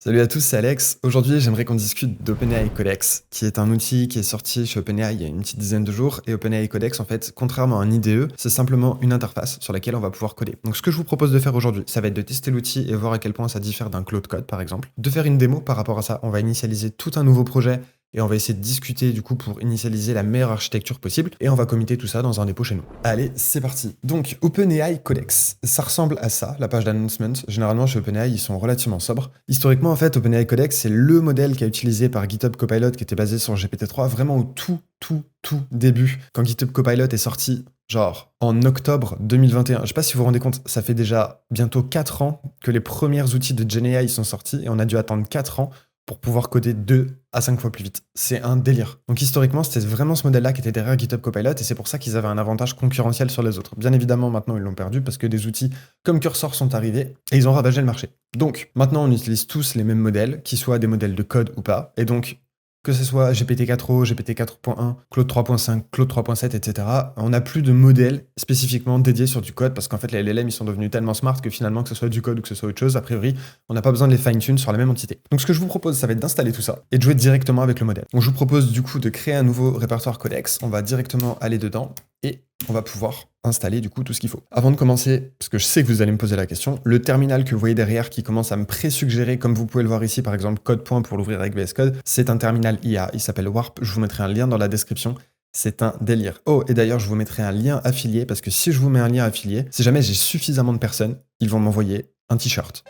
Salut à tous, c'est Alex. Aujourd'hui, j'aimerais qu'on discute d'OpenAI Codex, qui est un outil qui est sorti chez OpenAI il y a une petite dizaine de jours. Et OpenAI Codex, en fait, contrairement à un IDE, c'est simplement une interface sur laquelle on va pouvoir coder. Donc, ce que je vous propose de faire aujourd'hui, ça va être de tester l'outil et voir à quel point ça diffère d'un Claude Code, par exemple. De faire une démo par rapport à ça. On va initialiser tout un nouveau projet et on va essayer de discuter du coup pour initialiser la meilleure architecture possible et on va committer tout ça dans un dépôt chez nous. Allez, c'est parti. Donc, OpenAI Codex, ça ressemble à ça, la page d'announcement. Généralement, chez OpenAI, ils sont relativement sobres. Historiquement, en fait, OpenAI Codex, c'est le modèle qui a utilisé par GitHub Copilot qui était basé sur GPT-3, vraiment au tout début, quand GitHub Copilot est sorti, genre en octobre 2021. Je sais pas si vous vous rendez compte, ça fait déjà bientôt 4 ans que les premiers outils de GenAI sont sortis et on a dû attendre 4 ans pour pouvoir coder 2 à 5 fois plus vite. C'est un délire. Donc historiquement, c'était vraiment ce modèle-là qui était derrière GitHub Copilot et c'est pour ça qu'ils avaient un avantage concurrentiel sur les autres. Bien évidemment, maintenant, ils l'ont perdu parce que des outils comme Cursor sont arrivés et ils ont ravagé le marché. Donc, maintenant, on utilise tous les mêmes modèles, qu'ils soient des modèles de code ou pas. Et donc, que ce soit GPT-4o, GPT-4.1, Claude 3.5, Claude 3.7, etc., on n'a plus de modèles spécifiquement dédiés sur du code parce qu'en fait, les LLM, ils sont devenus tellement smart que finalement, que ce soit du code ou que ce soit autre chose, a priori, on n'a pas besoin de les fine-tune sur la même entité. Donc, ce que je vous propose, ça va être d'installer tout ça et de jouer directement avec le modèle. Donc, je vous propose du coup de créer un nouveau répertoire codex. On va directement aller dedans et on va pouvoir installer du coup tout ce qu'il faut. Avant de commencer, parce que je sais que vous allez me poser la question, le terminal que vous voyez derrière qui commence à me pré-suggérer, comme vous pouvez le voir ici par exemple, code point pour l'ouvrir avec VS Code, c'est un terminal IA, il s'appelle Warp, je vous mettrai un lien dans la description. C'est un délire. Oh, et d'ailleurs, je vous mettrai un lien affilié, parce que si je vous mets un lien affilié, si jamais j'ai suffisamment de personnes, ils vont m'envoyer un t-shirt.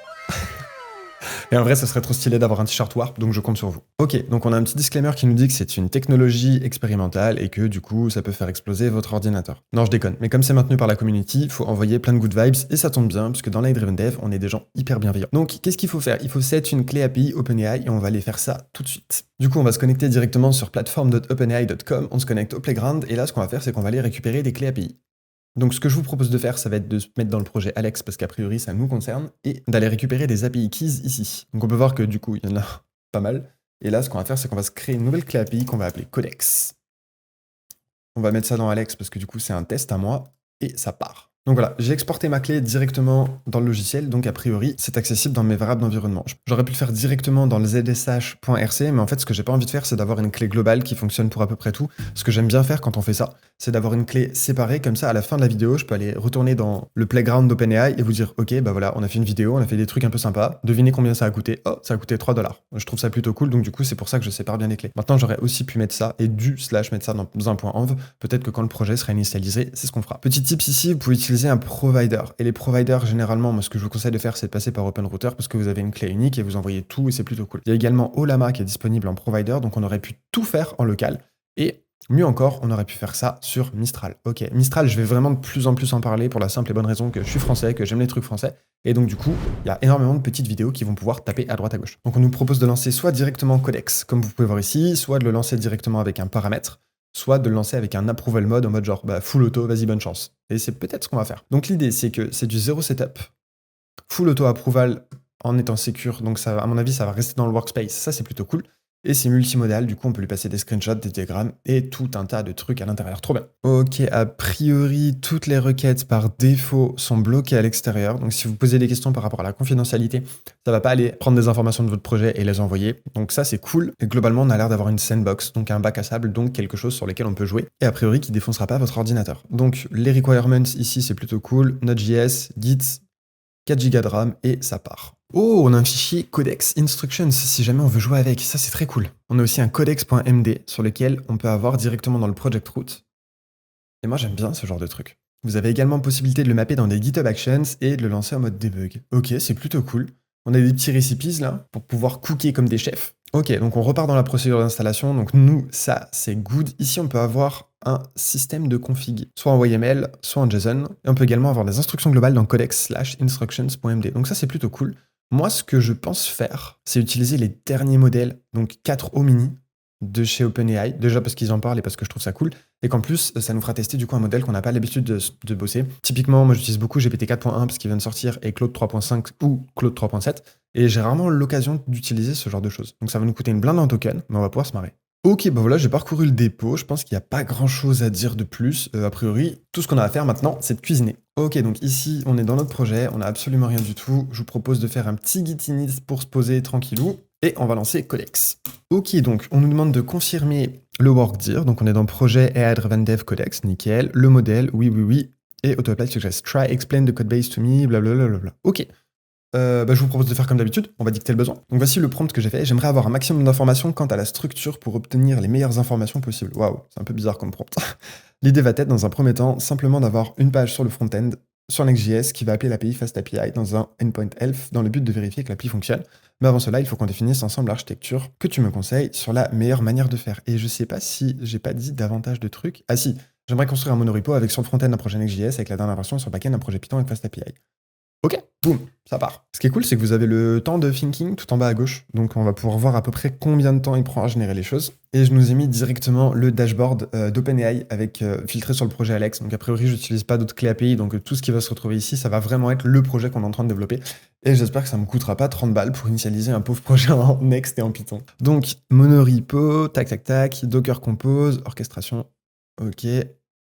Et en vrai, ça serait trop stylé d'avoir un t-shirt Warp, donc je compte sur vous. Ok, donc on a un petit disclaimer qui nous dit que c'est une technologie expérimentale et que du coup, ça peut faire exploser votre ordinateur. Non, je déconne, mais comme c'est maintenu par la community, il faut envoyer plein de good vibes et ça tombe bien, puisque dans l'AI Driven Dev, on est des gens hyper bienveillants. Donc, qu'est-ce qu'il faut faire? Il faut set une clé API OpenAI et on va aller faire ça tout de suite. Du coup, on va se connecter directement sur platform.openai.com, on se connecte au Playground et là, ce qu'on va faire, c'est qu'on va aller récupérer des clés API. Donc ce que je vous propose de faire, ça va être de se mettre dans le projet Alex, parce qu'a priori ça nous concerne, et d'aller récupérer des API keys ici. Donc on peut voir que du coup, il y en a pas mal. Et là, ce qu'on va faire, c'est qu'on va se créer une nouvelle clé API qu'on va appeler Codex. On va mettre ça dans Alex, parce que du coup, c'est un test à moi, et ça part. Donc voilà, j'ai exporté ma clé directement dans le logiciel, donc a priori, c'est accessible dans mes variables d'environnement. J'aurais pu le faire directement dans le zsh.rc, mais en fait, ce que j'ai pas envie de faire, c'est d'avoir une clé globale qui fonctionne pour à peu près tout. Ce que j'aime bien faire quand on fait ça, c'est d'avoir une clé séparée, comme ça, à la fin de la vidéo, je peux aller retourner dans le playground d'OpenAI et vous dire, ok, bah voilà, on a fait une vidéo, on a fait des trucs un peu sympas, devinez combien ça a coûté? Oh, ça a coûté $3. Je trouve ça plutôt cool, donc du coup, c'est pour ça que je sépare bien les clés. Maintenant, j'aurais aussi pu mettre ça et mettre ça dans un point env. Peut-être que quand le projet sera initialisé, c'est ce qu'on fera. Petit tips ici, vous pouvez utiliser un provider. Et les providers, généralement, moi, ce que je vous conseille de faire, c'est de passer par OpenRouter parce que vous avez une clé unique et vous envoyez tout et c'est plutôt cool. Il y a également Olama qui est disponible en provider, donc on aurait pu tout faire en local. Et mieux encore, on aurait pu faire ça sur Mistral. Ok, Mistral, je vais vraiment de plus en plus en parler pour la simple et bonne raison que je suis français, que j'aime les trucs français. Et donc, du coup, il y a énormément de petites vidéos qui vont pouvoir taper à droite à gauche. Donc, on nous propose de lancer soit directement Codex, comme vous pouvez voir ici, soit de le lancer directement avec un paramètre, soit de le lancer avec un approval mode en mode genre full auto, vas-y, bonne chance. Et c'est peut-être ce qu'on va faire. Donc l'idée, c'est que c'est du zéro setup, full auto approval en étant secure, donc ça, à mon avis, ça va rester dans le workspace, ça c'est plutôt cool. Et c'est multimodal, du coup on peut lui passer des screenshots, des diagrammes et tout un tas de trucs à l'intérieur. Trop bien. Ok, a priori, toutes les requêtes par défaut sont bloquées à l'extérieur. Donc si vous posez des questions par rapport à la confidentialité, ça va pas aller prendre des informations de votre projet et les envoyer. Donc ça c'est cool. Et globalement, on a l'air d'avoir une sandbox, donc un bac à sable, donc quelque chose sur lequel on peut jouer. Et a priori, qui défoncera pas votre ordinateur. Donc les requirements ici, c'est plutôt cool. Node.js, Git, 4 Go de RAM et ça part. Oh, on a un fichier codex instructions si jamais on veut jouer avec, ça c'est très cool. On a aussi un codex.md sur lequel on peut avoir directement dans le project root. Et moi j'aime bien ce genre de truc. Vous avez également possibilité de le mapper dans des GitHub Actions et de le lancer en mode debug. Ok, c'est plutôt cool. On a des petits recipes là pour pouvoir cooker comme des chefs. Ok, donc on repart dans la procédure d'installation. Donc nous, ça c'est good. Ici on peut avoir un système de config, soit en YML, soit en JSON. Et on peut également avoir des instructions globales dans codex/instructions.md. Donc ça c'est plutôt cool. Moi, ce que je pense faire, c'est utiliser les derniers modèles, donc 4 Omni de chez OpenAI, déjà parce qu'ils en parlent et parce que je trouve ça cool, et qu'en plus, ça nous fera tester du coup un modèle qu'on n'a pas l'habitude de bosser. Typiquement, moi j'utilise beaucoup GPT 4.1 parce qu'il vient de sortir, et Claude 3.5 ou Claude 3.7, et j'ai rarement l'occasion d'utiliser ce genre de choses. Donc ça va nous coûter une blinde en token, mais on va pouvoir se marrer. Ok, bah voilà, j'ai parcouru le dépôt. Je pense qu'il n'y a pas grand-chose à dire de plus. A priori, tout ce qu'on a à faire maintenant, c'est de cuisiner. Ok, donc ici, on est dans notre projet, on n'a absolument rien du tout. Je vous propose de faire un petit git init pour se poser tranquillou. Et on va lancer Codex. Ok, donc on nous demande de confirmer le workdir. Donc on est dans le projet AI Driven Dev Codex, nickel. Le modèle, oui, oui, oui. Et autoapply suggest try explain the code base to me, blablabla. Ok. Je vous propose de faire comme d'habitude, on va dicter le besoin. Donc voici le prompt que j'ai fait. J'aimerais avoir un maximum d'informations quant à la structure pour obtenir les meilleures informations possibles. Waouh, c'est un peu bizarre comme prompt. L'idée va être, dans un premier temps, simplement d'avoir une page sur le front-end, sur Next.js, qui va appeler l'API FastAPI dans un endpoint elf dans le but de vérifier que l'API fonctionne. Mais avant cela, il faut qu'on définisse ensemble l'architecture que tu me conseilles sur la meilleure manière de faire. Et je sais pas si j'ai pas dit davantage de trucs. Ah si, j'aimerais construire un monorepo avec sur le front-end un projet Next.js, avec la dernière version, sur le back-end un projet Python avec FastAPI. Ok, boum, ça part. Ce qui est cool, c'est que vous avez le temps de thinking tout en bas à gauche. Donc on va pouvoir voir à peu près combien de temps il prend à générer les choses. Et je nous ai mis directement le dashboard d'OpenAI avec filtré sur le projet Alex. Donc a priori, j'utilise pas d'autres clés API. Donc tout ce qui va se retrouver ici, ça va vraiment être le projet qu'on est en train de développer. Et j'espère que ça me coûtera pas 30 balles pour initialiser un pauvre projet en Next et en Python. Donc monorepo, tac tac tac, Docker Compose, orchestration, ok,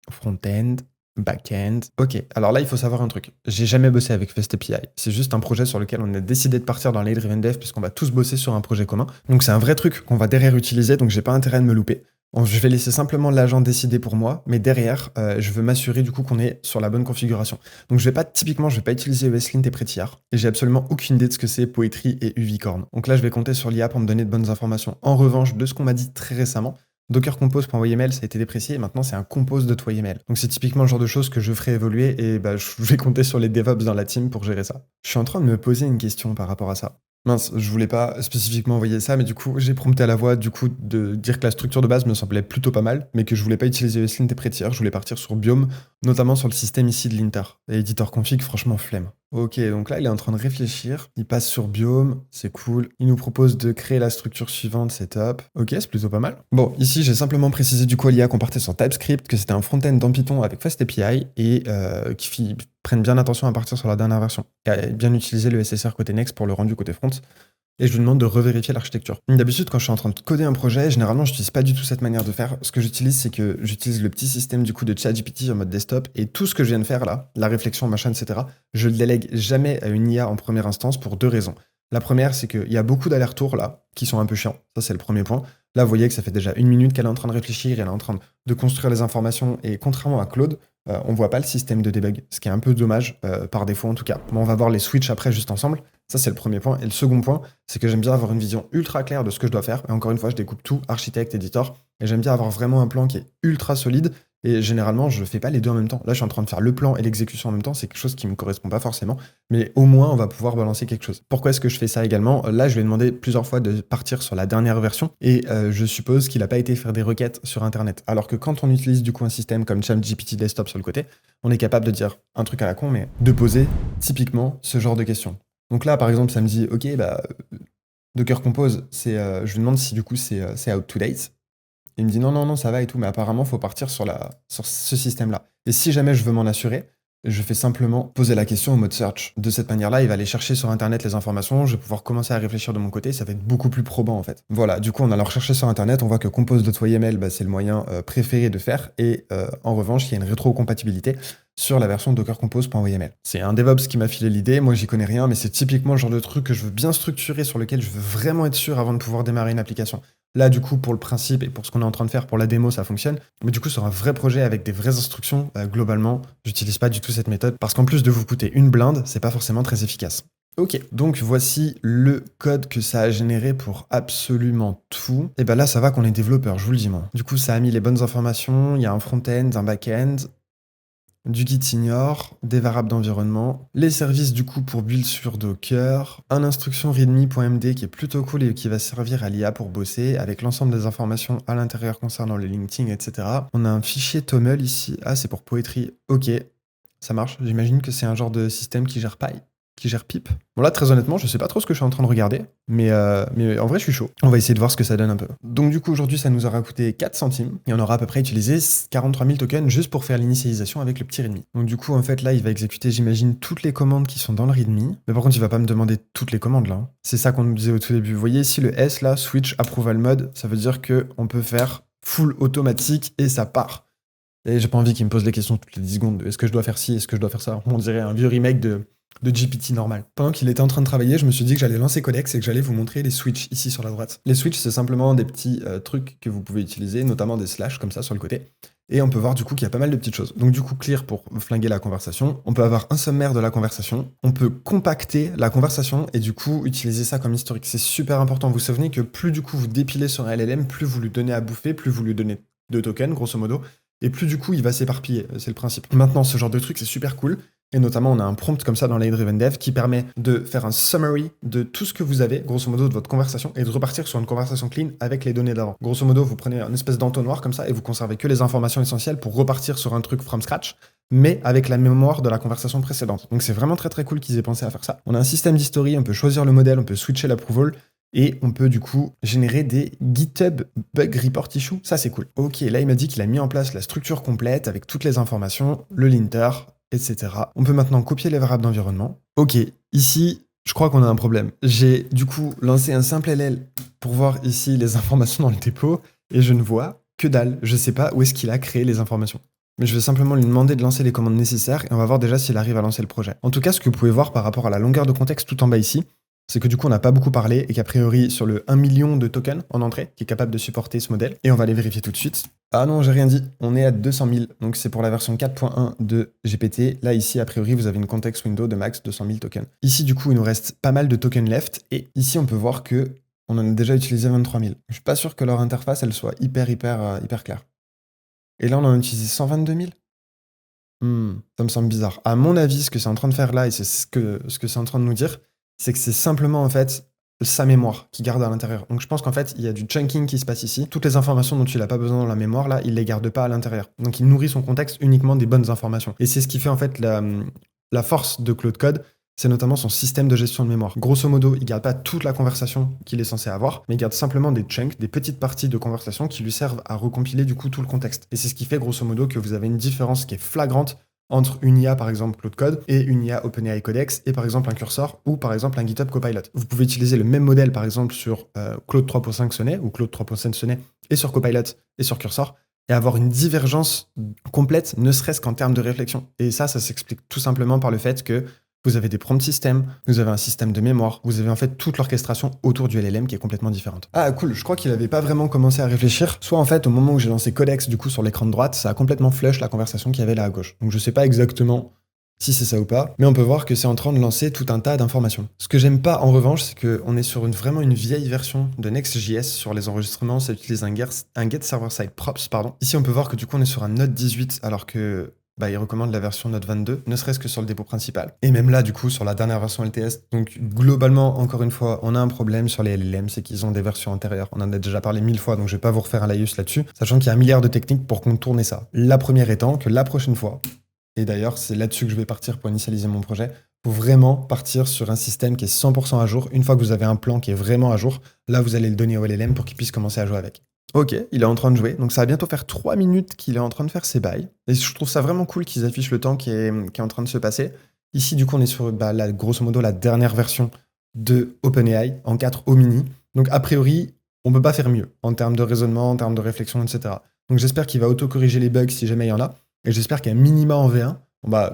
front-end. Back-end. Ok, alors là, il faut savoir un truc. J'ai jamais bossé avec FastAPI. C'est juste un projet sur lequel on a décidé de partir dans l'A-Driven Dev puisqu'on va tous bosser sur un projet commun. Donc c'est un vrai truc qu'on va derrière utiliser, donc j'ai pas intérêt de me louper. Je vais laisser simplement l'agent décider pour moi, mais derrière, je veux m'assurer du coup qu'on est sur la bonne configuration. Donc je vais pas utiliser ESLint et Prettier, et j'ai absolument aucune idée de ce que c'est Poetry et Uvicorn. Donc là, je vais compter sur l'IA pour me donner de bonnes informations. En revanche, de ce qu'on m'a dit très récemment, Docker Compose.yml, ça a été déprécié et maintenant c'est un compose de .yml. Donc c'est typiquement le genre de choses que je ferai évoluer et je vais compter sur les DevOps dans la team pour gérer ça. Je suis en train de me poser une question par rapport à ça. Mince, je voulais pas spécifiquement envoyer ça, mais du coup, j'ai prompté à la voix, du coup, de dire que la structure de base me semblait plutôt pas mal, mais que je voulais pas utiliser ESLint et Prettier, je voulais partir sur Biome, notamment sur le système ici de linter. Et éditeur config, franchement, flemme. Ok, donc là, il est en train de réfléchir, il passe sur Biome, c'est cool. Il nous propose de créer la structure suivante, c'est top. Ok, c'est plutôt pas mal. Bon, ici, j'ai simplement précisé du coup à l'IA qu'on partait sur TypeScript, que c'était un front-end dans Python avec FastAPI, et qui prennent bien attention à partir sur la dernière version. Et bien utiliser le SSR côté Next pour le rendu côté front. Et je lui demande de revérifier l'architecture. D'habitude, quand je suis en train de coder un projet, généralement, j'utilise pas du tout cette manière de faire. Ce que j'utilise, c'est que j'utilise le petit système du coup de ChatGPT en mode desktop, et tout ce que je viens de faire là, la réflexion, machin, etc., je le délègue jamais à une IA en première instance pour deux raisons. La première, c'est qu'il y a beaucoup d'allers-retours là, qui sont un peu chiants. Ça, c'est le premier point. Là, vous voyez que ça fait déjà 1 minute qu'elle est en train de réfléchir, elle est en train de construire les informations, et contrairement à Claude, on voit pas le système de debug, ce qui est un peu dommage, par défaut en tout cas. Mais on va voir les switches après juste ensemble. Ça, c'est le premier point. Et le second point, c'est que j'aime bien avoir une vision ultra claire de ce que je dois faire. Et encore une fois, je découpe tout, architecte, éditeur. Et j'aime bien avoir vraiment un plan qui est ultra solide. Et généralement, je fais pas les deux en même temps. Là, je suis en train de faire le plan et l'exécution en même temps. C'est quelque chose qui me correspond pas forcément. Mais au moins, on va pouvoir balancer quelque chose. Pourquoi est-ce que je fais ça également? Là, je lui ai demandé plusieurs fois de partir sur la dernière version. Et je suppose qu'il a pas été faire des requêtes sur Internet. Alors que quand on utilise du coup un système comme ChatGPT Desktop sur le côté, on est capable de dire un truc à la con, mais de poser typiquement ce genre de questions. Donc là, par exemple, ça me dit, ok, Docker Compose, je lui demande si du coup c'est out to date. Il me dit non, non, non, ça va et tout, mais apparemment, il faut partir sur ce système-là. Et si jamais je veux m'en assurer, je fais simplement poser la question au mode search. De cette manière-là, il va aller chercher sur Internet les informations, je vais pouvoir commencer à réfléchir de mon côté, ça va être beaucoup plus probant en fait. Voilà, du coup, en allant rechercher sur Internet, on voit que compose.yml, c'est le moyen préféré de faire, et en revanche, il y a une rétrocompatibilité sur la version Docker Compose.yml. C'est un DevOps qui m'a filé l'idée, moi j'y connais rien, mais c'est typiquement le genre de truc que je veux bien structurer, sur lequel je veux vraiment être sûr avant de pouvoir démarrer une application. Là, du coup, pour le principe et pour ce qu'on est en train de faire pour la démo, ça fonctionne. Mais du coup, sur un vrai projet avec des vraies instructions, globalement, j'utilise pas du tout cette méthode parce qu'en plus de vous coûter une blinde, c'est pas forcément très efficace. Ok, donc voici le code que ça a généré pour absolument tout. Et ben là, ça va qu'on est développeur, je vous le dis moi. Du coup, ça a mis les bonnes informations, il y a un front-end, un back-end, du git ignore, des variables d'environnement, les services du coup pour build sur Docker, un instruction readme.md qui est plutôt cool et qui va servir à l'IA pour bosser avec l'ensemble des informations à l'intérieur concernant le linting, etc. On a un fichier toml ici, ah c'est pour Poetry, ok, ça marche, j'imagine que c'est un genre de système qui gère Py. qui gère Pip. Bon là, très honnêtement, je sais pas trop ce que je suis en train de regarder, mais en vrai, je suis chaud. On va essayer de voir ce que ça donne un peu. Donc du coup, aujourd'hui, ça nous aura coûté 4 centimes, et on aura à peu près utilisé 43 000 tokens juste pour faire l'initialisation avec le petit readme. Donc du coup, en fait, là, il va exécuter, j'imagine, toutes les commandes qui sont dans le readme, mais par contre, il va pas me demander toutes les commandes, là. C'est ça qu'on nous disait au tout début. Vous voyez ici le S, là, Switch Approval Mode, ça veut dire que on peut faire full automatique, et ça part. Et j'ai pas envie qu'il me pose les questions toutes les 10 secondes de est-ce que je dois faire ci, est-ce que je dois faire ça. On dirait un vieux remake de GPT normal. Pendant qu'il était en train de travailler, je me suis dit que j'allais lancer Codex et que j'allais vous montrer les switches ici sur la droite. Les switches, c'est simplement des petits trucs que vous pouvez utiliser, notamment des slash comme ça sur le côté. Et on peut voir du coup qu'il y a pas mal de petites choses. Donc du coup, clear pour flinguer la conversation. On peut avoir un sommaire de la conversation. On peut compacter la conversation et du coup utiliser ça comme historique. C'est super important. Vous vous souvenez que plus du coup vous dépilez sur un LLM, plus vous lui donnez à bouffer, plus vous lui donnez de tokens, grosso modo. Et plus du coup il va s'éparpiller, c'est le principe. Maintenant, ce genre de truc, c'est super cool. Et notamment, on a un prompt comme ça dans l'AI-Driven Dev qui permet de faire un summary de tout ce que vous avez, grosso modo, de votre conversation, et de repartir sur une conversation clean avec les données d'avant. Grosso modo, vous prenez une espèce d'entonnoir comme ça et vous conservez que les informations essentielles pour repartir sur un truc from scratch, mais avec la mémoire de la conversation précédente. Donc c'est vraiment très très cool qu'ils aient pensé à faire ça. On a un système d'history, on peut choisir le modèle, on peut switcher l'approval, et on peut du coup générer des GitHub Bug Report Issue. Ça, c'est cool. Ok, là, il m'a dit qu'il a mis en place la structure complète avec toutes les informations, le linter, etc. On peut maintenant copier les variables d'environnement. Ok, ici, je crois qu'on a un problème. J'ai du coup lancé un simple LL pour voir ici les informations dans le dépôt et je ne vois que dalle. Je sais pas où est-ce qu'il a créé les informations. Mais je vais simplement lui demander de lancer les commandes nécessaires et on va voir déjà s'il arrive à lancer le projet. En tout cas, ce que vous pouvez voir par rapport à la longueur de contexte tout en bas ici, c'est que du coup, on n'a pas beaucoup parlé et qu'a priori, sur le 1 million de tokens en entrée, qui est capable de supporter ce modèle, et on va les vérifier tout de suite. Ah non, j'ai rien dit, on est à 200 000, donc c'est pour la version 4.1 de GPT. Là, ici, a priori, vous avez une context window de max 200 000 tokens. Ici, du coup, il nous reste pas mal de tokens left, et ici, on peut voir que on en a déjà utilisé 23 000. Je suis pas sûr que leur interface, elle soit hyper claire. Et là, on en a utilisé 122 000. Ça me semble bizarre. À mon avis, ce que c'est en train de faire là, et c'est ce que c'est en train de nous dire, c'est que c'est simplement en fait sa mémoire qui garde à l'intérieur. Donc je pense qu'en fait, il y a du chunking qui se passe ici. Toutes les informations dont il n'a pas besoin dans la mémoire, là, il les garde pas à l'intérieur. Donc il nourrit son contexte uniquement des bonnes informations. Et c'est ce qui fait en fait la force de Claude Code, c'est notamment son système de gestion de mémoire. Grosso modo, il garde pas toute la conversation qu'il est censé avoir, mais il garde simplement des chunks, des petites parties de conversation qui lui servent à recompiler du coup tout le contexte. Et c'est ce qui fait grosso modo que vous avez une différence qui est flagrante entre une IA par exemple Claude Code et une IA OpenAI Codex et par exemple un cursor ou par exemple un GitHub Copilot. Vous pouvez utiliser le même modèle par exemple sur Claude 3.5 Sonnet ou Claude 3.5 Sonnet et sur Copilot et sur cursor et avoir une divergence complète, ne serait-ce qu'en termes de réflexion. Et ça s'explique tout simplement par le fait que vous avez des prompt systems, vous avez un système de mémoire, vous avez en fait toute l'orchestration autour du LLM qui est complètement différente. Ah cool, je crois qu'il avait pas vraiment commencé à réfléchir. Soit en fait au moment où j'ai lancé Codex du coup sur l'écran de droite, ça a complètement flush la conversation qu'il y avait là à gauche. Donc je sais pas exactement si c'est ça ou pas, mais on peut voir que c'est en train de lancer tout un tas d'informations. Ce que j'aime pas en revanche, c'est qu'on est sur vraiment une vieille version de Next.js sur les enregistrements, ça utilise un get server side props, pardon. Ici on peut voir que du coup on est sur un Node 18 alors que il recommande la version Node 22, ne serait-ce que sur le dépôt principal. Et même là, du coup, sur la dernière version LTS. Donc, globalement, encore une fois, on a un problème sur les LLM, c'est qu'ils ont des versions antérieures. On en a déjà parlé 1000 fois, donc je vais pas vous refaire un laïus là-dessus, sachant qu'il y a un milliard de techniques pour contourner ça. La première étant que la prochaine fois, et d'ailleurs, c'est là-dessus que je vais partir pour initialiser mon projet, faut vraiment partir sur un système qui est 100% à jour. Une fois que vous avez un plan qui est vraiment à jour, là, vous allez le donner au LLM pour qu'il puisse commencer à jouer avec. Ok, il est en train de jouer, donc ça va bientôt faire 3 minutes qu'il est en train de faire ses bails. Et je trouve ça vraiment cool qu'ils affichent le temps qui est en train de se passer. Ici, du coup, on est sur grosso modo la dernière version de OpenAI en 4 au mini. Donc a priori, on peut pas faire mieux en termes de raisonnement, en termes de réflexion, etc. Donc j'espère qu'il va auto-corriger les bugs si jamais il y en a. Et j'espère qu'à minima en V1,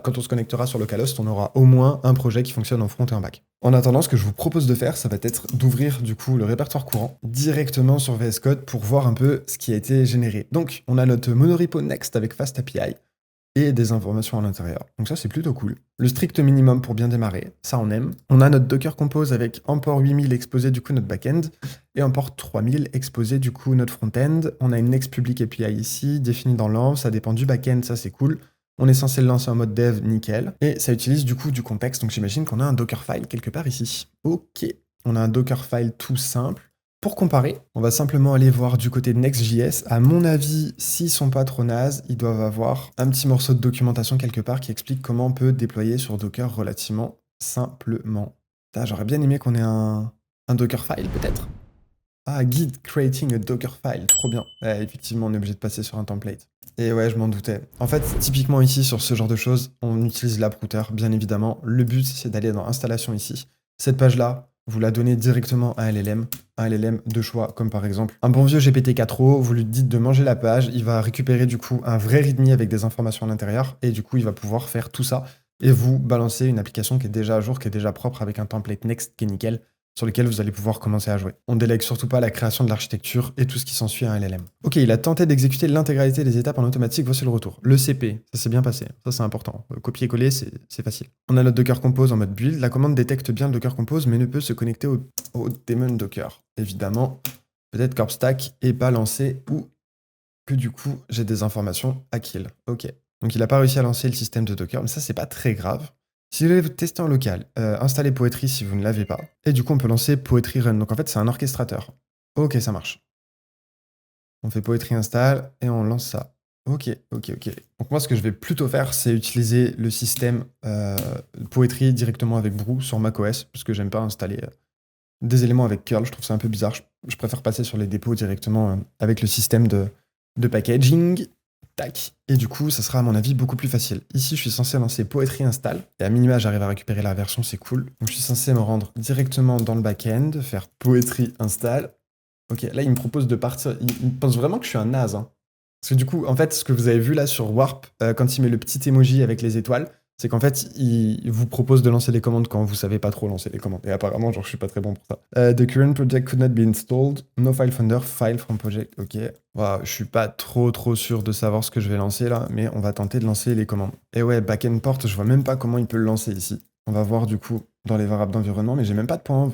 quand on se connectera sur Localhost, on aura au moins un projet qui fonctionne en front et en back. En attendant, ce que je vous propose de faire, ça va être d'ouvrir du coup le répertoire courant directement sur VS Code pour voir un peu ce qui a été généré. Donc, on a notre monorepo Next avec Fast API et des informations à l'intérieur. Donc ça, c'est plutôt cool. Le strict minimum pour bien démarrer, ça on aime. On a notre Docker Compose avec import 8000 exposé du coup notre backend et import 3000 exposé du coup notre front-end. On a une Next Public API ici, définie dans l'env, ça dépend du backend, ça c'est cool. On est censé le lancer en mode dev, nickel. Et ça utilise du coup du contexte, donc j'imagine qu'on a un Dockerfile quelque part ici. Ok, on a un Dockerfile tout simple. Pour comparer, on va simplement aller voir du côté de Next.js. À mon avis, s'ils sont pas trop nazes, ils doivent avoir un petit morceau de documentation quelque part qui explique comment on peut déployer sur Docker relativement simplement. Putain, j'aurais bien aimé qu'on ait un Dockerfile, peut-être. Ah, guide creating a Dockerfile, trop bien. Ouais, effectivement, on est obligé de passer sur un template. Et ouais, je m'en doutais. En fait, typiquement ici, sur ce genre de choses, on utilise l'approuter, bien évidemment. Le but, c'est d'aller dans Installation ici. Cette page-là, vous la donnez directement à un LLM de choix, comme par exemple un bon vieux GPT-4o, vous lui dites de manger la page, il va récupérer du coup un vrai README avec des informations à l'intérieur, et du coup, il va pouvoir faire tout ça, et vous balancer une application qui est déjà à jour, qui est déjà propre, avec un template Next qui est nickel, sur lequel vous allez pouvoir commencer à jouer. On délègue surtout pas la création de l'architecture et tout ce qui s'ensuit à un LLM. Ok, il a tenté d'exécuter l'intégralité des étapes en automatique, voici le retour. Le CP, ça s'est bien passé, ça c'est important. Copier-coller, c'est facile. On a notre Docker Compose en mode build, la commande détecte bien le Docker Compose, mais ne peut se connecter au daemon Docker. Évidemment, peut-être Corp Stack est pas lancé ou que du coup j'ai des informations à kill. Ok. Donc il n'a pas réussi à lancer le système de Docker, mais ça c'est pas très grave. Si vous voulez tester en local, installez Poetry si vous ne l'avez pas. Et du coup, on peut lancer Poetry Run. Donc en fait, c'est un orchestrateur. Ok, ça marche. On fait Poetry install et on lance ça. Ok. Donc moi, ce que je vais plutôt faire, c'est utiliser le système Poetry directement avec Brew sur macOS, parce que j'aime pas installer des éléments avec curl. Je trouve ça un peu bizarre. Je préfère passer sur les dépôts directement avec le système de packaging. Tac. Et du coup, ça sera à mon avis beaucoup plus facile. Ici, je suis censé lancer Poetry Install. Et à minima, j'arrive à récupérer la version, c'est cool. Donc je suis censé me rendre directement dans le back-end, faire Poetry Install. Ok, là, il me propose de partir. Il pense vraiment que je suis un naze. Hein. Parce que du coup, en fait, ce que vous avez vu là sur Warp, quand il met le petit emoji avec les étoiles, c'est qu'en fait, il vous propose de lancer les commandes quand vous savez pas trop lancer les commandes. Et apparemment, genre, je suis pas très bon pour ça. The current project could not be installed. No file finder, file from project. Ok. Wow, je suis pas trop sûr de savoir ce que je vais lancer là, mais on va tenter de lancer les commandes. Et ouais, backend port, je vois même pas comment il peut le lancer ici. On va voir du coup dans les variables d'environnement, mais j'ai même pas de point env.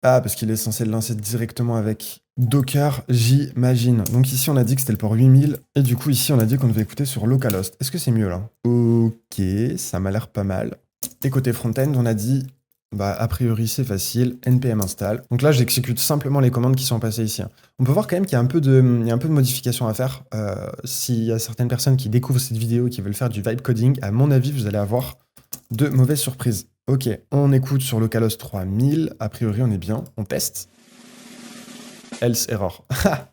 Ah, parce qu'il est censé le lancer directement avec Docker, j'imagine. Donc ici, on a dit que c'était le port 8000. Et du coup, ici, on a dit qu'on devait écouter sur localhost. Est-ce que c'est mieux, là? Ok, ça m'a l'air pas mal. Et côté front-end, on a dit, bah, a priori, c'est facile, npm install. Donc là, j'exécute simplement les commandes qui sont passées ici. Hein. On peut voir quand même qu'il y a un peu de modification à faire. S'il y a certaines personnes qui découvrent cette vidéo et qui veulent faire du vibe coding, à mon avis, vous allez avoir de mauvaises surprises. Ok, on écoute sur localhost 3000. A priori, on est bien. On teste. Else error.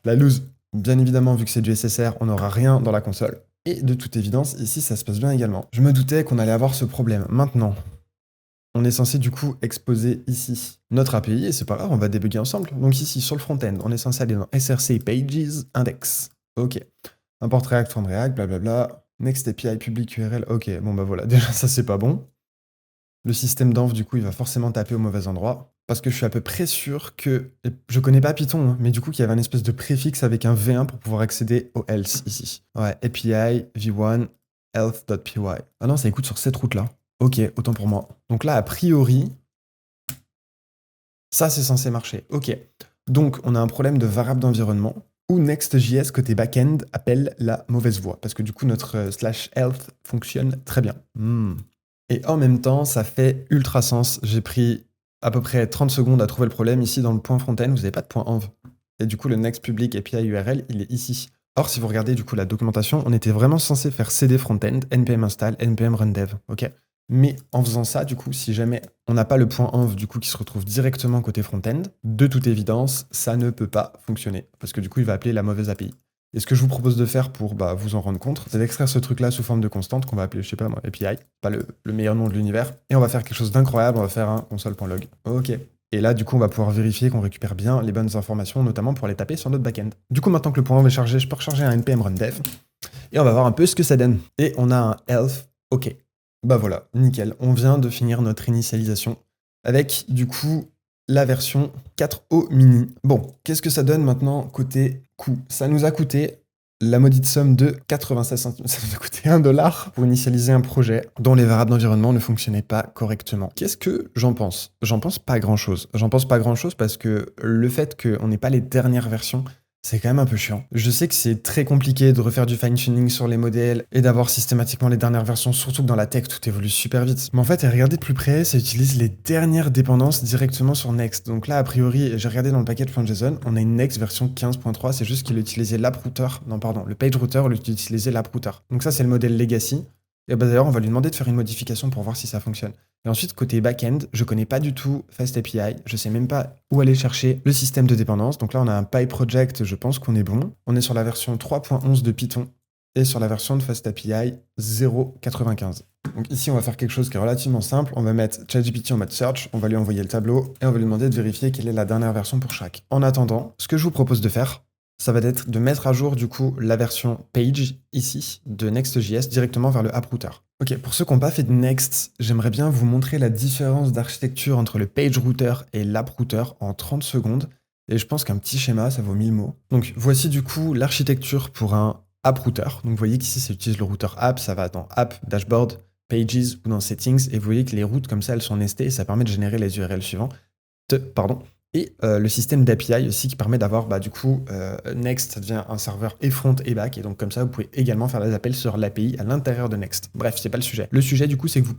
La loose. Bien évidemment, vu que c'est du SSR, on n'aura rien dans la console. Et de toute évidence, ici, ça se passe bien également. Je me doutais qu'on allait avoir ce problème. Maintenant, on est censé du coup exposer ici notre API, et c'est pas grave, on va débugger ensemble. Donc ici, sur le front-end, on est censé aller dans src pages index. Ok. Import React from React, blablabla. Next API public URL. Ok, bon bah voilà, déjà ça c'est pas bon. Le système d'env, du coup, il va forcément taper au mauvais endroit. Parce que je suis à peu près sûr que... Je connais pas Python, hein, mais du coup, qu'il y avait un espèce de préfixe avec un V1 pour pouvoir accéder au else ici. Ouais, API, v1, health.py. Ah non, ça écoute sur cette route-là. Ok, autant pour moi. Donc là, a priori, ça, c'est censé marcher. Ok. Donc, on a un problème de variable d'environnement où Next.js côté backend appelle la mauvaise voie. Parce que du coup, notre /health fonctionne très bien. Et en même temps, ça fait ultra sens. J'ai pris à peu près 30 secondes à trouver le problème. Ici, dans le point front-end, vous n'avez pas de point env. Et du coup, le next public API URL, il est ici. Or, si vous regardez du coup la documentation, on était vraiment censé faire cd front-end, npm install, npm run dev, ok. Mais en faisant ça, du coup, si jamais on n'a pas le point env du coup qui se retrouve directement côté front-end, de toute évidence, ça ne peut pas fonctionner parce que du coup, il va appeler la mauvaise API. Et ce que je vous propose de faire pour vous en rendre compte, c'est d'extraire ce truc-là sous forme de constante qu'on va appeler, je sais pas moi, API, pas le meilleur nom de l'univers, et on va faire quelque chose d'incroyable, on va faire un console.log. Ok. Et là, du coup, on va pouvoir vérifier qu'on récupère bien les bonnes informations, notamment pour les taper sur notre backend. Du coup, maintenant que le point env est chargé, je peux recharger un npm run dev, et on va voir un peu ce que ça donne. Et on a un health, ok. Bah voilà, nickel. On vient de finir notre initialisation avec, du coup, la version 4O mini. Bon, qu'est-ce que ça donne maintenant côté coût? Ça nous a coûté la maudite somme de 96 centimes. Ça nous a coûté $1 pour initialiser un projet dont les variables d'environnement ne fonctionnaient pas correctement. Qu'est-ce que j'en pense? J'en pense pas grand-chose. J'en pense pas grand-chose parce que le fait qu'on n'ait pas les dernières versions, c'est quand même un peu chiant. Je sais que c'est très compliqué de refaire du fine-tuning sur les modèles et d'avoir systématiquement les dernières versions, surtout que dans la tech, tout évolue super vite. Mais en fait, regardez de plus près, ça utilise les dernières dépendances directement sur Next. Donc là, a priori, j'ai regardé dans le package.json, on a une Next version 15.3, c'est juste qu'il utilisait l'app router, non pardon, le page router, il utilisait l'app router. Donc ça, c'est le modèle legacy. Et bah d'ailleurs, on va lui demander de faire une modification pour voir si ça fonctionne. Et ensuite, côté back-end, je connais pas du tout FastAPI, je sais même pas où aller chercher le système de dépendance. Donc là, on a un PyProject, je pense qu'on est bon. On est sur la version 3.11 de Python et sur la version de FastAPI 0.95. Donc ici, on va faire quelque chose qui est relativement simple. On va mettre ChatGPT en mode search, on va lui envoyer le tableau et on va lui demander de vérifier quelle est la dernière version pour chaque. En attendant, ce que je vous propose de faire, ça va être de mettre à jour du coup la version page ici de Next.js directement vers le app router. Ok, pour ceux qui n'ont pas fait de Next, j'aimerais bien vous montrer la différence d'architecture entre le page router et l'app router en 30 secondes. Et je pense qu'un petit schéma, ça vaut 1000 mots. Donc voici du coup l'architecture pour un app router. Donc vous voyez qu'ici, ça utilise le routeur app, ça va dans app, dashboard, pages ou dans settings. Et vous voyez que les routes comme ça, elles sont nestées et ça permet de générer les URL suivants. Pardon. Et le système d'API aussi qui permet d'avoir, du coup, Next, ça devient un serveur et front et back. Et donc, comme ça, vous pouvez également faire des appels sur l'API à l'intérieur de Next. Bref, c'est pas le sujet. Le sujet, du coup, c'est que vous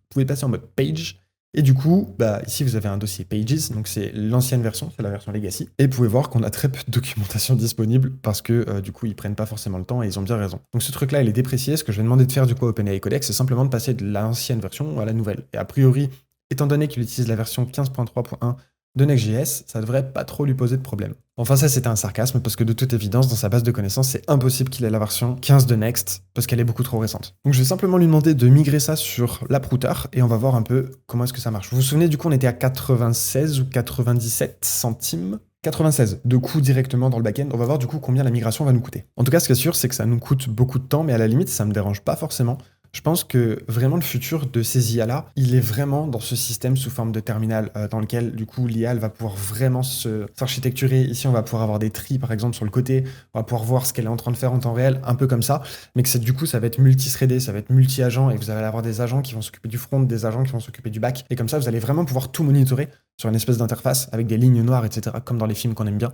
pouvez passer en mode page. Et du coup, ici, vous avez un dossier pages. Donc, c'est l'ancienne version, c'est la version legacy. Et vous pouvez voir qu'on a très peu de documentation disponible parce que, du coup, ils prennent pas forcément le temps et ils ont bien raison. Donc, ce truc-là, il est déprécié. Ce que je vais demander de faire, du coup, à OpenAI Codex, c'est simplement de passer de l'ancienne version à la nouvelle. Et a priori, étant donné qu'il utilise la version 15.3.1 de Next.js, ça devrait pas trop lui poser de problème. Enfin, ça c'était un sarcasme parce que de toute évidence, dans sa base de connaissances, c'est impossible qu'il ait la version 15 de Next parce qu'elle est beaucoup trop récente. Donc je vais simplement lui demander de migrer ça sur l'app router et on va voir un peu comment est-ce que ça marche. Vous vous souvenez, du coup, on était à 96 ou 97 centimes 96 de coût directement dans le back-end. On va voir du coup combien la migration va nous coûter. En tout cas, ce qui est sûr, c'est que ça nous coûte beaucoup de temps, mais à la limite, ça me dérange pas forcément. Je pense que vraiment le futur de ces IA-là, il est vraiment dans ce système sous forme de terminal dans lequel du coup l'IA elle va pouvoir vraiment s'architecturer. Ici on va pouvoir avoir des tris par exemple sur le côté, on va pouvoir voir ce qu'elle est en train de faire en temps réel, un peu comme ça, mais que du coup ça va être multi-threadé, ça va être multi-agent et vous allez avoir des agents qui vont s'occuper du front, des agents qui vont s'occuper du back et comme ça vous allez vraiment pouvoir tout monitorer sur une espèce d'interface avec des lignes noires, etc. comme dans les films qu'on aime bien.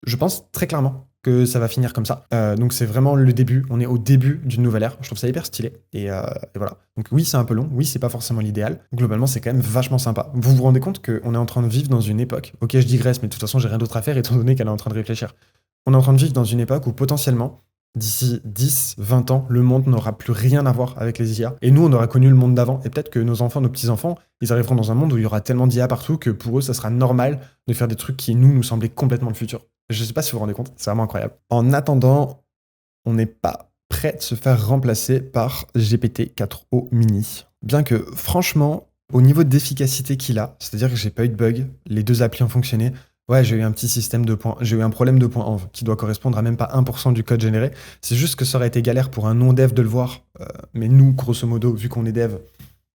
Je pense très clairement que ça va finir comme ça. Donc c'est vraiment le début. On est au début d'une nouvelle ère. Je trouve ça hyper stylé. Et voilà. Donc oui, c'est un peu long. Oui, c'est pas forcément l'idéal. Globalement, c'est quand même vachement sympa. Vous vous rendez compte qu'on est en train de vivre dans une époque. Ok, je digresse, mais de toute façon, j'ai rien d'autre à faire étant donné qu'elle est en train de réfléchir. On est en train de vivre dans une époque où potentiellement, d'ici 10, 20 ans, le monde n'aura plus rien à voir avec les IA. Et nous, on aura connu le monde d'avant. Et peut-être que nos enfants, nos petits-enfants, ils arriveront dans un monde où il y aura tellement d'IA partout que pour eux, ça sera normal de faire des trucs qui, nous semblaient complètement le futur. Je sais pas si vous vous rendez compte, c'est vraiment incroyable. En attendant, on n'est pas prêt de se faire remplacer par GPT-4o Mini. Bien que, franchement, au niveau d'efficacité qu'il a, c'est-à-dire que j'ai pas eu de bug, les deux applis ont fonctionné. Ouais, j'ai eu un petit système de points, j'ai eu un problème de points env qui doit correspondre à même pas 1% du code généré. C'est juste que ça aurait été galère pour un non-dev de le voir. Mais nous, grosso modo, vu qu'on est dev,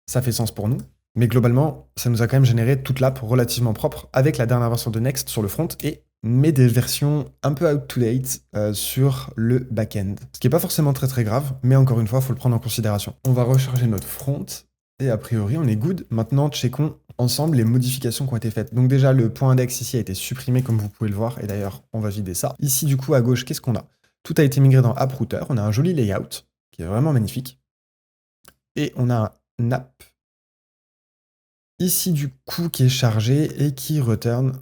ça fait sens pour nous. Mais globalement, ça nous a quand même généré toute l'app relativement propre avec la dernière version de Next sur le front et mais des versions un peu out-to-date sur le back-end. Ce qui n'est pas forcément très très grave, mais encore une fois, il faut le prendre en considération. On va recharger notre front, et a priori, on est good. Maintenant, checkons ensemble les modifications qui ont été faites. Donc déjà, le point index ici a été supprimé, comme vous pouvez le voir, et d'ailleurs, on va vider ça. Ici, du coup, à gauche, qu'est-ce qu'on a? Tout a été migré dans App Router. On a un joli layout, qui est vraiment magnifique. Et on a un app ici, du coup, qui est chargé et qui return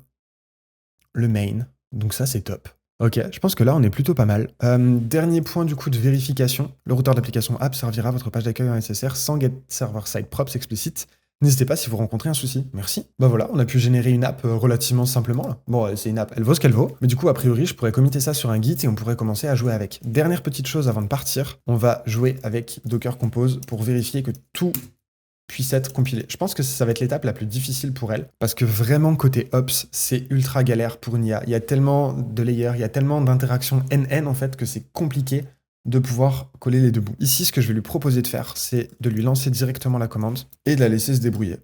le main. Donc ça, c'est top. Ok, je pense que là, on est plutôt pas mal. Dernier point du coup de vérification. Le routeur d'application app servira à votre page d'accueil en SSR sans get server side props explicite. N'hésitez pas si vous rencontrez un souci. Merci. Bah voilà, on a pu générer une app relativement simplement. Là. Bon, c'est une app, elle vaut ce qu'elle vaut. Mais du coup, a priori, je pourrais committer ça sur un Git et on pourrait commencer à jouer avec. Dernière petite chose avant de partir, on va jouer avec Docker Compose pour vérifier que tout puisse être compilé. Je pense que ça va être l'étape la plus difficile pour elle, parce que vraiment côté Ops, c'est ultra galère pour une IA. Il y a tellement de layers, il y a tellement d'interactions NN en fait que c'est compliqué de pouvoir coller les deux bouts. Ici, ce que je vais lui proposer de faire, c'est de lui lancer directement la commande et de la laisser se débrouiller.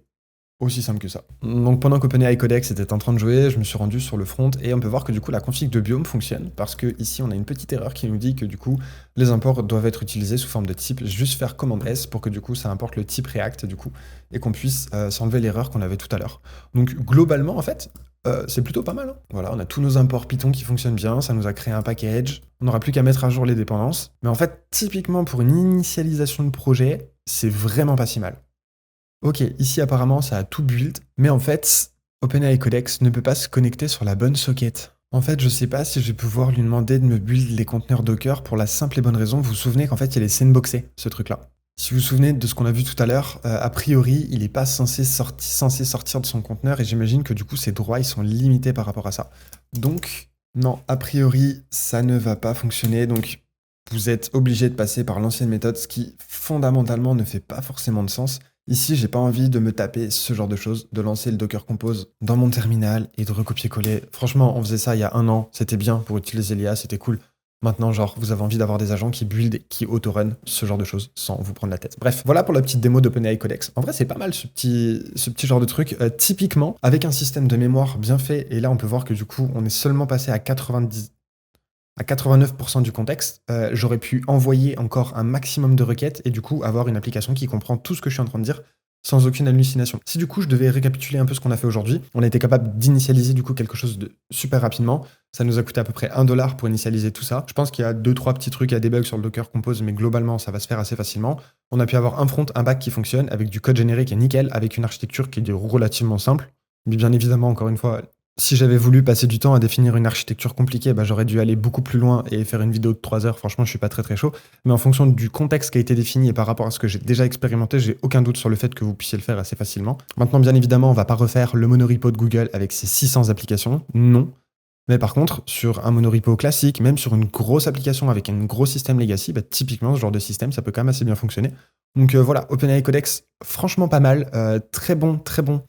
Aussi simple que ça. Donc pendant qu'OpenAI Codex était en train de jouer, je me suis rendu sur le front et on peut voir que du coup la config de biome fonctionne parce que ici on a une petite erreur qui nous dit que du coup les imports doivent être utilisés sous forme de type, juste faire commande S pour que du coup ça importe le type React du coup et qu'on puisse s'enlever l'erreur qu'on avait tout à l'heure. Donc globalement en fait c'est plutôt pas mal. Hein. Voilà, on a tous nos imports Python qui fonctionnent bien, ça nous a créé un package, on n'aura plus qu'à mettre à jour les dépendances. Mais en fait typiquement pour une initialisation de projet, c'est vraiment pas si mal. Ok, ici apparemment ça a tout build, mais en fait, OpenAI Codex ne peut pas se connecter sur la bonne socket. En fait, je sais pas si je vais pouvoir lui demander de me build les conteneurs Docker pour la simple et bonne raison, vous vous souvenez qu'en fait il est sandboxé, ce truc-là. Si vous vous souvenez de ce qu'on a vu tout à l'heure, a priori, il n'est pas censé sortir de son conteneur et j'imagine que du coup, ses droits, ils sont limités par rapport à ça. Donc, non, a priori, ça ne va pas fonctionner. Donc, vous êtes obligé de passer par l'ancienne méthode, ce qui fondamentalement ne fait pas forcément de sens. Ici, j'ai pas envie de me taper ce genre de choses, de lancer le Docker Compose dans mon terminal et de recopier-coller. Franchement, on faisait ça il y a 1 an, c'était bien pour utiliser l'IA, c'était cool. Maintenant, genre, vous avez envie d'avoir des agents qui build, qui auto-run, ce genre de choses, sans vous prendre la tête. Bref, voilà pour la petite démo d'OpenAI Codex. En vrai, c'est pas mal ce petit genre de truc. Typiquement, avec un système de mémoire bien fait, et là, on peut voir que du coup, on est seulement passé à 89% du contexte, j'aurais pu envoyer encore un maximum de requêtes et du coup avoir une application qui comprend tout ce que je suis en train de dire sans aucune hallucination. Si du coup je devais récapituler un peu ce qu'on a fait aujourd'hui, on a été capable d'initialiser du coup quelque chose de super rapidement. Ça nous a coûté à peu près $1 pour initialiser tout ça. Je pense qu'il y a 2-3 petits trucs à débug sur le Docker Compose, mais globalement ça va se faire assez facilement. On a pu avoir un front, un back qui fonctionne avec du code généré qui est nickel, avec une architecture qui est relativement simple. Mais bien évidemment, encore une fois, si j'avais voulu passer du temps à définir une architecture compliquée, bah, j'aurais dû aller beaucoup plus loin et faire une vidéo de 3 heures. Franchement, je suis pas très chaud. Mais en fonction du contexte qui a été défini et par rapport à ce que j'ai déjà expérimenté, j'ai aucun doute sur le fait que vous puissiez le faire assez facilement. Maintenant, bien évidemment, on va pas refaire le monorepo de Google avec ses 600 applications. Non. Mais par contre, sur un monorepo classique, même sur une grosse application avec un gros système legacy, bah, typiquement, ce genre de système, ça peut quand même assez bien fonctionner. Donc voilà, OpenAI Codex, franchement pas mal, très bon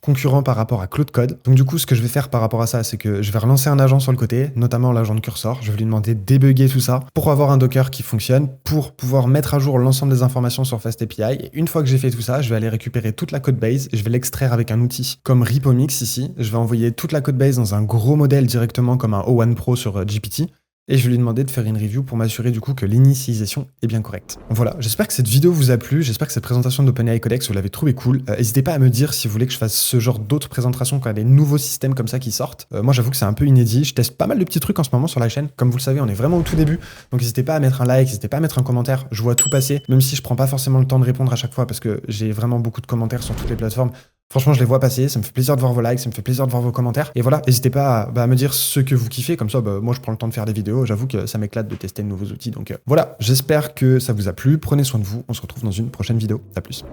concurrent par rapport à Claude Code. Donc du coup, ce que je vais faire par rapport à ça, c'est que je vais relancer un agent sur le côté, notamment l'agent de cursor. Je vais lui demander de débugger tout ça pour avoir un Docker qui fonctionne, pour pouvoir mettre à jour l'ensemble des informations sur FastAPI. Et une fois que j'ai fait tout ça, je vais aller récupérer toute la codebase, je vais l'extraire avec un outil comme Ripomix ici. Je vais envoyer toute la codebase dans un gros modèle directement comme un O1 Pro sur GPT. Et je vais lui demander de faire une review pour m'assurer du coup que l'initialisation est bien correcte. Voilà, j'espère que cette vidéo vous a plu, j'espère que cette présentation d'OpenAI Codex, vous l'avez trouvé cool. N'hésitez pas à me dire si vous voulez que je fasse ce genre d'autres présentations quand il y a des nouveaux systèmes comme ça qui sortent. Moi j'avoue que c'est un peu inédit, je teste pas mal de petits trucs en ce moment sur la chaîne. Comme vous le savez, on est vraiment au tout début, donc n'hésitez pas à mettre un like, n'hésitez pas à mettre un commentaire, je vois tout passer, même si je prends pas forcément le temps de répondre à chaque fois parce que j'ai vraiment beaucoup de commentaires sur toutes les plateformes. Franchement, je les vois passer, ça me fait plaisir de voir vos likes, ça me fait plaisir de voir vos commentaires. Et voilà, n'hésitez pas à me dire ce que vous kiffez, comme ça, moi je prends le temps de faire des vidéos. J'avoue que ça m'éclate de tester de nouveaux outils. Donc voilà, j'espère que ça vous a plu. Prenez soin de vous, on se retrouve dans une prochaine vidéo. À plus.